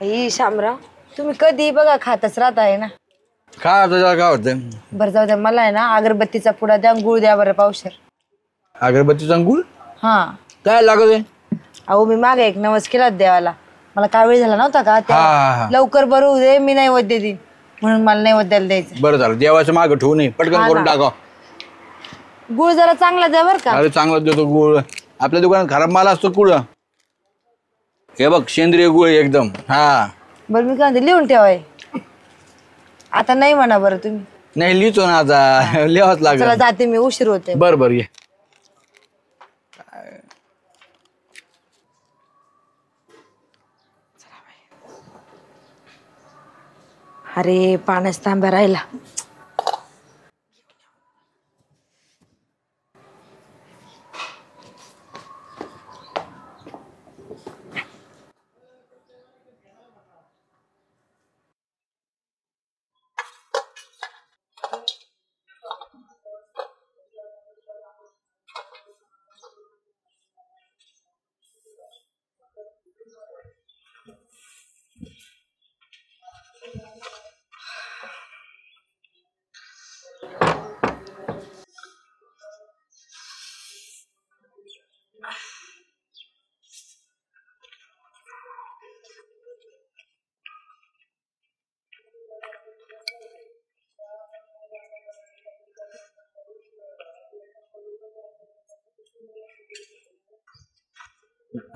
ही शामराव तुम्ही कधी बघा खातच राहत आहे ना. काय तुझ्या काय होतं? बरं जाऊ द्या, मला आहे ना अगरबत्तीचा पुडा द्या, गुळ द्या बरं पावशेर. अगरबत्तीचा गुळ हा काय लागत आहे? अहो मी मागे एक नवस केला देवाला, मला कावेळ झाला नव्हता का त्या लवकर बरं होऊ दे, मी नैवेद्य देईन म्हणून मला नैवेद्याला द्यायचं. बरं झालं, देवाचं मागं ठेवू नये, पटकन करून टाका. गुळ जरा चांगला द्या बरं का. अरे चांगला देतो गुळ, आपल्या दुकानात खराब माल असतो गुळ. हे बघ सेंद्रिय गुळ एकदम. हा बरं मी काय म्हणते, लिहून ठेवाय आता नाही म्हणा बरं तुम्ही. नाही लिहितो ना आता, लिहावंच लागेल. चला जाते मी, उशीर होते. बरं बरं ये. अरे पाण्यास तांब्या राहिला.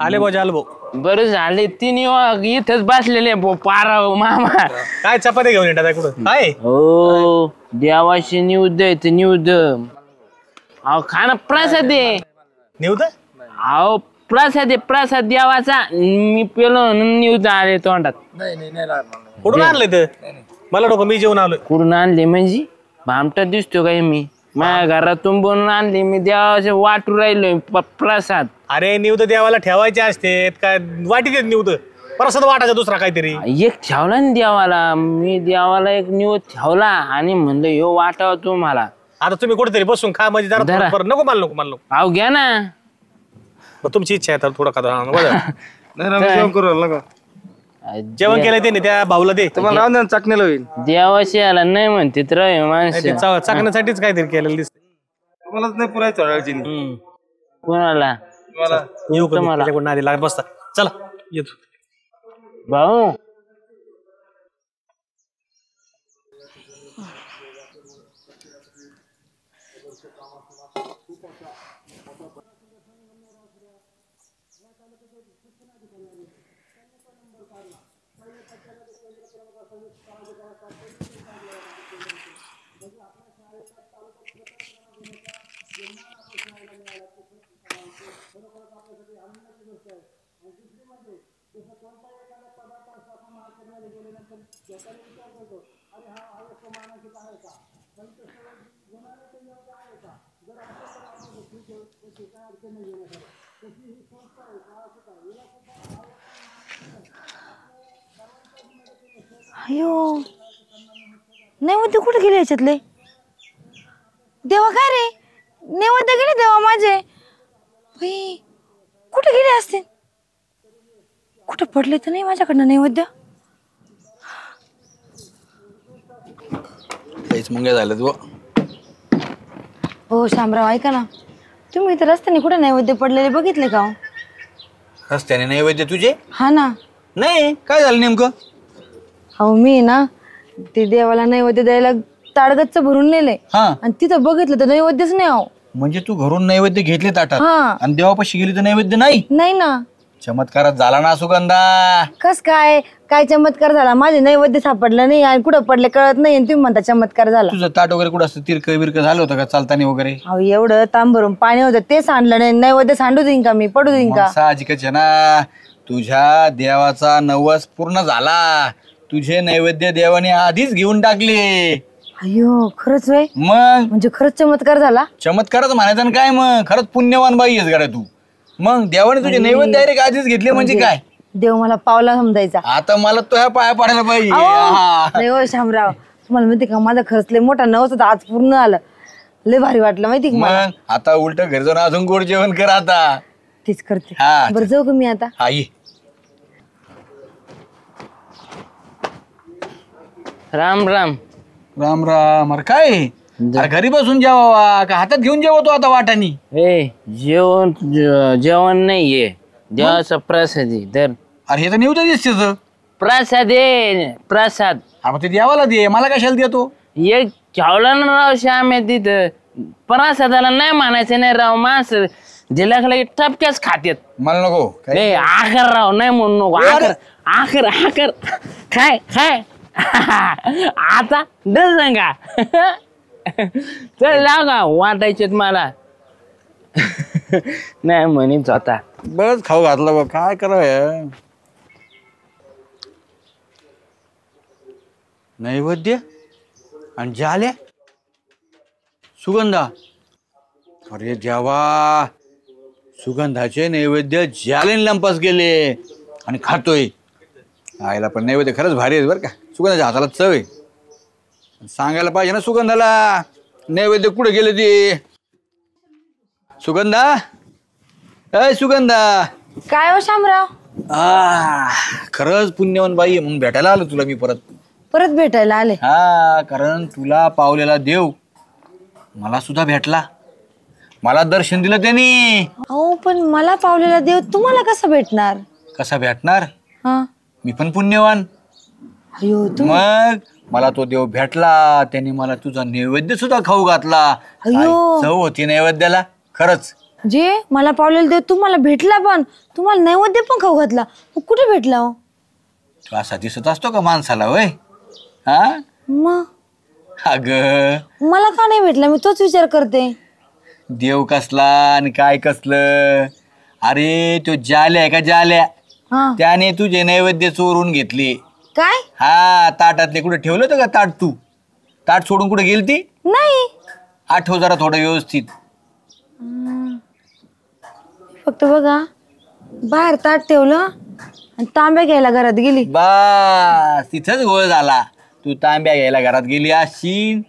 आले भाऊ आलो भाऊ. बरं झाले तिन्ही इथंच बसलेले पारा मामा. काय चपाती घेऊन येतात कुठं काय? हो देवाशी निवद आहे, निवद. अहो खाना प्रसाद आहे. निवद? अहो प्रसाद आहे, प्रसाद देवाचा. मी पेलो निवद आले तोंडात. कुठून आणलं ते? मला नको, मी जेवण आलोय. कुठून आणले म्हणजे भामटा दिसतो काय? मी माझ्या घरातून बनवून आणले, मी देवाचे वाटू राहिलोय प्रसाद. अरे निवद देवाला ठेवायचे असते काय? वाटी देत निवद, प्रसाद वाटायचा दुसरा काहीतरी. एक ठेवला ना देवाला, मी देवाला एक निवद ठेवला आणि म्हणलं ह्यो वाटावा तुम्हाला. आता तुम्ही कुठेतरी बसून खा म्हणजे जरा नको मला नको मला नको. अहो घ्या ना. तुमची इच्छा आहे तर थोडं खाता. जेवण केलंय त्याने, त्या भाऊला दे. तुम्हाला चाकणीला होईल. देवाशी आला नाही म्हणते तर माणसं चाकण्यासाठीच काहीतरी केलेलं दिसत. तुम्हालाच नाही पुरायचं. कोणाला? येऊ का आधी लागत बसता. चला येतो भाऊ. अयो नैवेद्य कुठे गेले याच्यातले? देवा काय रे, नैवेद्य गेले देवा माझे. कुठे गेले असते? कुठे पडले तर नाही माझ्याकडनं नैवेद्य? मुंग्या झालं तू. हो शामराव ऐका ना, तुम्ही इथे रस्त्याने कुठे नैवेद्य पडलेले बघितले का? रस्त्याने नैवेद्य तुझे? हा ना. नाही काय झालं नेमकं? अहो मी ना ते देवाला नैवेद्य द्यायला ताडगच्च भरून नेले आणि तिथं बघितलं तर नैवेद्यच नाही. अहो म्हणजे तू घरून नैवेद्य घेतले ताटात हा. आणि देवापाशी गेली तर नैवेद्य नाही? नाही ना. चमत्कारच झाला ना सुगंधा. कस काय काय चमत्कार झाला? माझे नैवेद्य सापडलं नाही आणि कुठं पडले कळत नाही आणि तुम्ही म्हणता चमत्कार झाला. तुझं ताट वगैरे कुठं असतं? तिरक बिरक झालं होतं का चालताना वगैरे? अहो एवढं तांब भरून पाणी होतं ते सांडलं नाही. नैवेद्य सांडू देईन का मी? पडू देईन का? साहजिकच आहे ना, तुझ्या देवाचा नवस पूर्ण झाला. तुझे नैवेद्य देवाने आधीच घेऊन टाकले. अयो खरंच वय? मग म्हणजे खरंच चमत्कार झाला? चमत्कारच म्हणायचं ना काय? मग खरंच पुण्यवान बाई आहेस का तू? मग देवाने तुझे नैवेद्य डायरेक्ट आधीच घेतले म्हणजे काय? देव मला पावला समजायचा. आता मला तो ह्या पाया पडायला पाहिजे. नाही हो शामराव, तुम्हाला माहिती का माझा खरंच लय मोठा नवस होता, आज पूर्ण आलं. लय भारी वाटलं माहिती का मला. मग आता उलट घरी जाऊन अजून गोड जेवण कर आता. तेच करते. हा. बरं जाऊ का मी आता? हा ये. राम राम. राम राम. अरे काय अरे घरी बसून जेवावा का हातात घेऊन जेवतो आता वाटानी? ए जेवण नाहीये, देवाचा प्रसाद आहे. तर अरे हे तर नेऊच दिसते. प्रसाद आहे, प्रसाद. अरे मग ते देवाला दे, मला कशाला देतो? एक ठेवला ना राव श्याम आहे तिथं. प्रसादाला नाही म्हणायचं नाही राव, माणसं दिला टपक्याच खात्यात. मला नको काय? ए आकर राव, नाही म्हणू नको. आकर आकर आकर खाय खाय. आता डर सांगा. चल लाव का वाटायचे मला. नाही म्हणित होता. बरंच खाऊ घातलं बघ, काय करावं. नैवेद्य आणि झाल्या सुगंधा. अरे देवा, सुगंधाचे नैवेद्य ज्यालेने लंपास गेले आणि खातोय. आईला पण नैवेद्य खरंच भारी आहे बरं का. सुगंधाच्या हाताला चव आहे. सांगायला पाहिजे ना सुगंधाला नैवेद्य कुठे गेले ते. सुगंधा, अय सुगंधा. काय हो शामराव? खरंच पुण्यवान बाई आहे म्हणून भेटायला आलो तुला मी परत. परत भेटायला आले? हा, कारण तुला पावलेला देव मला सुद्धा भेटला. मला दर्शन दिलं त्यांनी. अहो पण मला पावलेला देव तुम्हाला कसं भेटणार? कसा भेटणार? हा, मी पण पुण्यवान. अयो मग मला तो देव भेटला, त्याने मला तुझा नैवेद्य सुद्धा खाऊ घातला. काय अयो. चव होती नैवेद्याला खरंच. जे मला पावलेला देव तुम्हाला भेटला, पण तुम्हाला नैवेद्य पण खाऊ घातला. मग कुठे भेटला हो? तू असा दिसत असतो का माणसाला वय? हा मग अग, मला का नाही भेटला? मी तोच विचार करते. देव कसला आणि काय कसलं. अरे तो जाल्या आहे का जाल्या, हा, त्याने तुझे नैवेद्य चोरून घेतले. काय? हा, ताटातले कुठे ठेवलं होतं का ताट? तू ताट सोडून कुठे गेली ती? नाही, आठव जरा थोडं व्यवस्थित. फक्त बघा बाहेर ताट ठेवलं आणि तांब्या घ्यायला घरात गेली. बस तिथंच गोळ झाला. तू तांब्या घ्यायला घरात गेली अशी,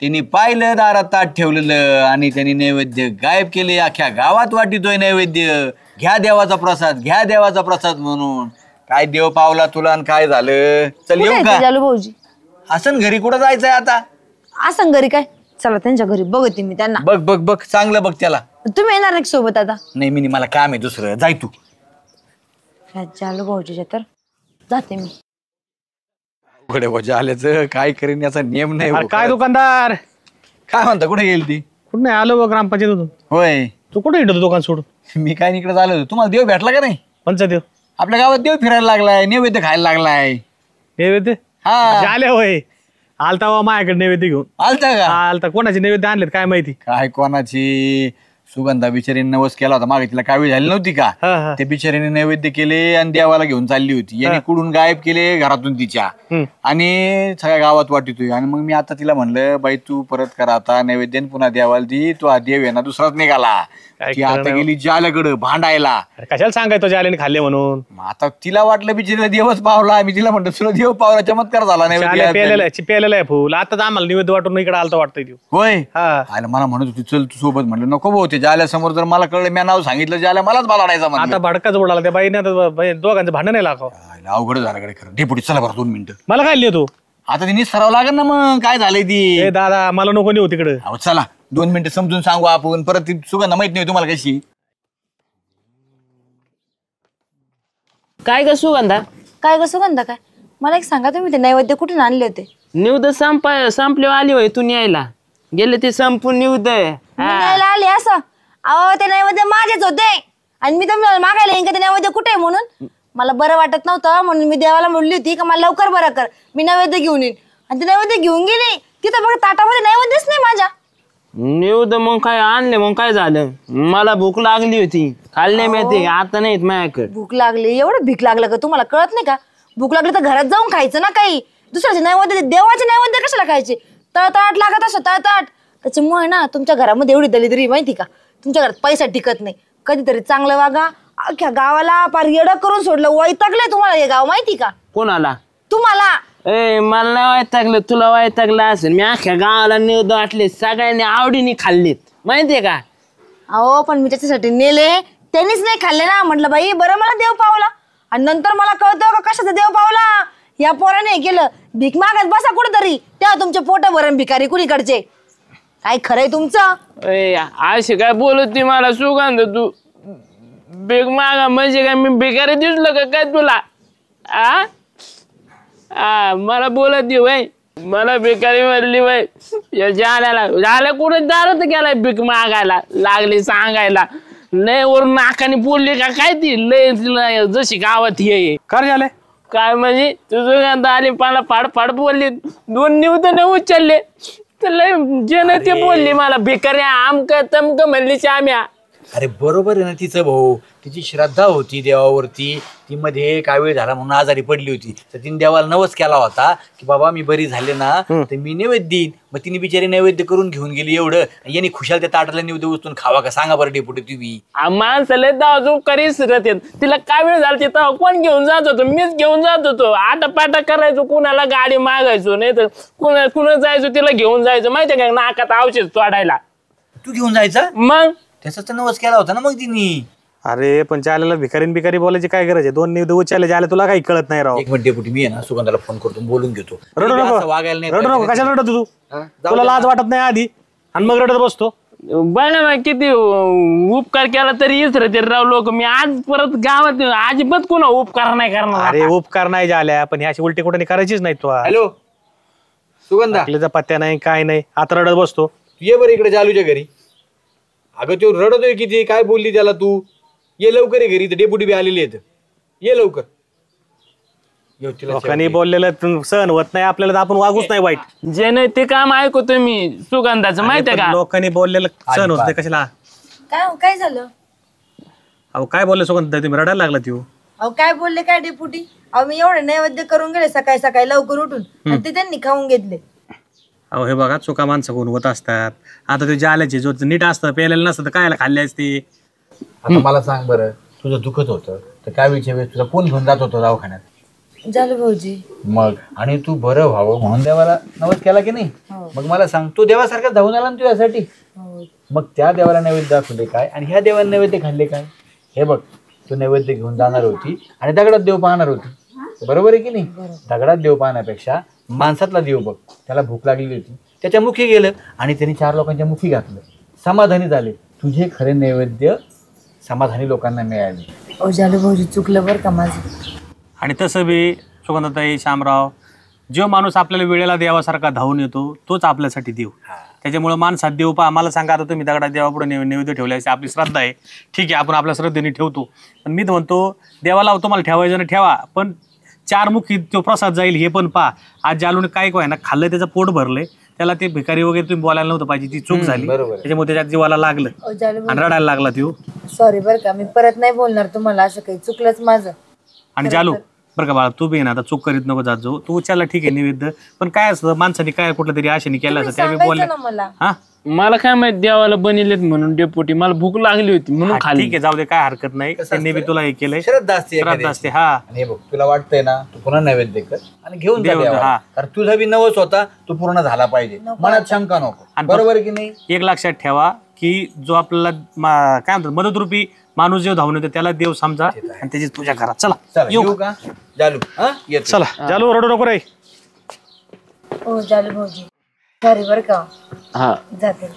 त्यांनी पाहिलं दारात ताट ठेवलेलं आणि त्यांनी नैवेद्य गायब केले. अख्ख्या गावात वाटितोय नैवेद्य. घ्या देवाचा प्रसाद, घ्या देवाचा प्रसाद म्हणून. काय देव पावला तुला आणि काय झालं? चल येऊ का? जालू भाऊजी असं घरी कुठं जायचंय आता? असं घरी काय? चला त्यांच्या घरी बघते मी त्यांना. बघ बघ बघ, चांगलं बघ त्याला. तुम्ही येणार नाही सोबत आता? नाही, मी मला काम आहे दुसरं. जाय तू. जालू भाऊजीच्या तर जाते मी. उघडे वजा आल्याचं काय करीन याचा नियम नाही. अरे काय दुकानदार, काय म्हणता, कुठे गेली ती? कुठं नाही आलो बघ ग्रामपंचायतीतून. होय, तू कुठे येतो दुकान सोडून? मी काय इकडे झालो होतो. तुम्हाला देव भेटला का नाही? पंचायत आपल्या गावात देव फिरायला लागलाय, नैवेद्य खायला लागलाय. नैवेद्य हा, झाले होय. आलता वा माझ्याकडे नैवेद्य घेऊन. आलता का? आलता. कोणाचे नैवेद्य आणलेत काय माहिती? काय कोणाची? सुगंधा बिचारीने नवस केला होता मागे, तिला कावीळ झाली नव्हती का? हा, हा. ते बिचारीने नैवेद्य केले आणि देवाला घेऊन चालली होती. याने कुडून गायब केले घरातून तिच्या आणि सगळ्या गावात वाटितोय. आणि मग मी आता तिला म्हणलं, बाई तू परत करा आता नैवेद्य, पुन्हा देवाला दी. तो हा देव आहे ना दुसराच निघाला. काय ती आता गेली जाल्याकडं भांडायला. अरे कशाला सांगायचं जाल्याने खाल्ले म्हणून? मग आता तिला वाटलं बिचारीला देवच पावला. मी तिला म्हणतो तुला देव पावला, चमत्कार झाला जाल्या नैवेद्य. प्यालेला आहे फुल. आता आम्हाला निवेद्य वाटून इकडे आलता वाटतंय तू. होय. हा. आयला मला म्हणत होती चल तू सोबत. म्हणलं नको भाऊ, ते जाल्या समोर जर मला कळलं, मी नाव सांगितलं जाल्या, मलाच बालाडायचा. आता भडकाच उडाला त्या बाईने. आता दोघांचं भांडण नाही लागावं. अवघड झालं कडे खरं. डेपुटी चला बरं 2 मिनिटं. मला काय लिहितो? आता तिने सराव लागेल ना. मग काय झालंय ती? ए दादा, मला नको नेऊ तिकडे. अहो चला 2 मिनिटं समजून सांगू आपण. परत ती सुगंधा माहित नाही तुम्हाला कशी. काय ग सुगंधा? काय ग सुगंधा? काय मला एक सांगा, तुम्ही ते नैवेद्य कुठून आणले होते? निवद संपले आली होय तू न्यायला. गेले ते संपून निवद. मी न्यायला आले असं? अहो ते नैवेद्य माझेच होते आणि मी तुम्हाला मागायला येईन का ते नैवेद्य कुठे आहे म्हणून? मला बरं वाटत नव्हतं म्हणून मी देवाला म्हणली होती का मला लवकर बरं कर, मी नैवेद्य घेऊन येईन. आणि ते नैवेद्य घेऊन गेली. तिथं बघ ताटामध्ये नैवेद्यच नाही माझ्या. निवद मग काय आणले? मग काय झालं? मला भूक लागली होती, खाल्ले मी ते. आता नाहीत माझ्याकडे. भूक लागली? एवढं भीक लागलं का तुम्हाला? कळत नाही का? भूक लागली तर घरात जाऊन खायचं ना काही. दुसऱ्याचे नैवेद्य, देवाचे नैवेद्य कशाला खायचे? तळताट लागत असं तळताट. त्याच्यामुळे ना तुमच्या घरामध्ये एवढी दलिद्री माहिती का? तुमच्या घरात पैसा टिकत नाही. कधीतरी चांगलं वागा. अख्ख्या गावाला पार येडं करून सोडलं. वैतागलंय तुम्हाला हे गाव माहिती का? कोणाला? तुम्हाला. ए मला नाही वैतागलं, तुला वैतागलं असेल. मी अख्ख्या गावाला निवद वाटले, सगळ्यांनी आवडीने खाल्लेत माहितीये का? अहो पण मी त्याच्यासाठी नेले, त्यांनीच नाही खाल्ले ना. म्हटलं बाई बरं मला देव पावला. आणि नंतर मला कळतं का कशाचा देव पावला. या पोराने हे केलं, भीक मागत बसा कुठेतरी, तेव्हा तुमचे पोट भरण भिकारी कुणीकडचे. काय खरंय तुमचं? अशी काय बोलत ती मला सुगंध, तू बेग मागा म्हणजे काय मी भिकारी दिसलो का काय तुला? मला बोलत ती वय, मला भिकारी म्हणली वय. झाल्या कुठे दारात गेलाय भीक मागायला लागली सांगायला. लय वर नाकाने बोलली का काय ती, लय तिला जशी गावात ये काय झालंय? काय म्हणजे तुझं आली मला फाडफाड बोलली, 2 निवत न उचलले तर लय जन ते बोलली मला भिकारी आमक तमक म्हणली श्याम्या. अरे बरोबर आहे ना तिचं भाऊ, तिची श्रद्धा होती देवावरती. ती मध्ये काय वेळ झाला म्हणून आजारी पडली होती, तर तिने देवाला नवस केला होता की बाबा मी बरी झाले ना तर मी नैवेद्य देईन. मग तिने बिचारी नैवेद्य करून घेऊन गेली. एवढं यांनी खुशाल त्या ताटाला नैवेद्य उचलून खावा का सांगा बरं डेपुटी तुम्ही? माणसाला दाजू करीस तिला काय वेळ झाला तेव्हा कोण घेऊन जात होतो? मीच घेऊन जात होतो. आटापाटा करायचो, कुणाला गाडी मागायचो, नाही तर कुणा जायचो तिला घेऊन जायचं माहितीये का, नाकात औषध चोडायला. तू घेऊन जायचं? मग त्याचा तर नवस केला होता ना मग तिने. अरे पण जाल्याला भिकारी बोलायची काय गरज आहे? 2 निवद उचलले जाले, तुला काही कळत नाही राव. एक मिनिट डेपुटी, मी आहे ना सुगंधाला फोन करतो, बोलून घेतो. रडू नको, वागायला नाही रडू नको. पाहिजे. कशाला रडत तू? तुला लाज वाटत नाही आधी आणि मग रडत बसतो? बघा ना किती उपकार केला तरी इसरते राव लोक. मी आज परत गावात अजिबात कुणा उपकार नाही करणार. अरे उपकार नाही झाल्या, पण ह्या अशी उलटी कुठे करायचीच नाही तू. हॅलो सुगंधा, आपल्याचा पत्त्या नाही काय नाही, आता रडत बसतो. ये बरं इकडे जालूच्या घरी. अगं तो रडतोय किती, काय बोलली त्याला तू? ये लवकर ये घरी, तर डेपुटी बी आलेली आहेत. ये लवकर. लोकांनी बोललेलं सहन होत नाही आपल्याला, तर आपण वागूच नाही वाईट. जे नाही ते काम ऐकतो मी सुगंधाचं, माहितीये का? लोकांनी बोललेलं सहन होत नाही कशाला? काय झालं? अहो काय बोलले सुगंध, तुम्ही रडायला लागला तू? अहो काय बोलले काय डेपुटी? अहो मी एवढे नैवेद्य करून गेले सकाळी सकाळी लवकर उठून, आणि ते त्यांनी खाऊन घेतले. अहो हे बघा, चुका माणसं कोण होत असतात. आता ते जाल्याचे जो नीट असतं पेलेलं नसतं तर काय खाल्ले असते. आता मला सांग बरं, तुझं दुखत होतं तर काय वेळेस तुला कोण घेऊन जात होतं दवाखान्यात? झालं भाऊजी. मग आणि तू बरं व्हावं म्हणून देवाला नवस केला की नाही? मग मला सांग, तू देवासारखा धावून आला ना तुझ्यासाठी. मग त्या देवाला नैवेद्य दाखवले काय आणि ह्या देवाला नैवेद्य खाल्ले काय? हे बघ, तू नैवेद्य घेऊन जाणार होती आणि दगडात देव पाहणार होती, बरोबर आहे की नाही? दगडात देव पाहण्यापेक्षा माणसातला देव बघ, त्याला भूक लागलेली होती, त्याच्या मुखी गेलं आणि त्यांनी 4 लोकांच्या मुखी घातलं, समाधानी झाले. तुझे खरे नैवेद्य समाधानी लोकांना मिळाले. अहो झालं भाऊजी, चुकलं बरं का माझं. आणि तसं बी सुगंधताई, शामराव, जो माणूस आपल्याला वेळेला देवासारखा धावून येतो तोच आपल्यासाठी देव. त्याच्यामुळे माणसात देव पहा. मला सांगा, आता तुम्ही दगडात देवापुढे नैवेद्य ठेवल्याची आपली श्रद्धा आहे, ठीक आहे, आपण आपल्या श्रद्धेने ठेवतो. पण मी म्हणतो देवाला तुम्हाला ठेवायचं नाही ठेवा, पण 4 मुखी तो प्रसाद जाईल हे पण पहा. आज जालूने काय ना खाल्लं, त्याचं पोट भरलंय, त्याला ते भिकारी वगैरे तुम्ही बोलायला नव्हतं पाहिजे, ती चूक झाली. त्याच्यामुळे त्याच्या जीवाला लागलं आणि रडायला लागला तो. सॉरी बरं का, मी परत नाही बोलणार तुम्हाला असं काही, चुकलंच माझं. आणि जालू बरं का बाळा, तू बी ना आता चूक करीत नको जात जाऊ. तू उचलला ठीक आहे नैवेद्य, पण काय असतं माणसाने काय कुठलं तरी आशेने केलं असतं त्यावेळी बोलले. मला हा मला काय माहित देवाला बनिलेत म्हणून डेपुटी, मला भूक लागली होती म्हणून खाल्ली. ठीक आहे, जाऊ दे, काय हरकत नाही. त्यांनी बी तुला हे केलंय, श्रद्धा असते, श्रद्धा असते. हा आणि हे बघ, तुला वाटतंय ना, तू पुन्हा नैवेद्य कर आणि घेऊन जा देव, देवाला. हा. कारण तुझा बी नवस होता, तो पूर्ण झाला पाहिजे, मनात शंका नको. आणि बरोबर आहे की नाही? एक लक्षात ठेवा की जो आपल्याला काय म्हणतात मदतरूपी माणूस जेव धावून येतो त्याला देव समजा आणि त्याची तुझ्या घरात. चला चला येऊ का जालू? हा येतो. चला जालू, रडू नको रे. हो झालं भाऊजी, सॉरी बरं का, हा जाते.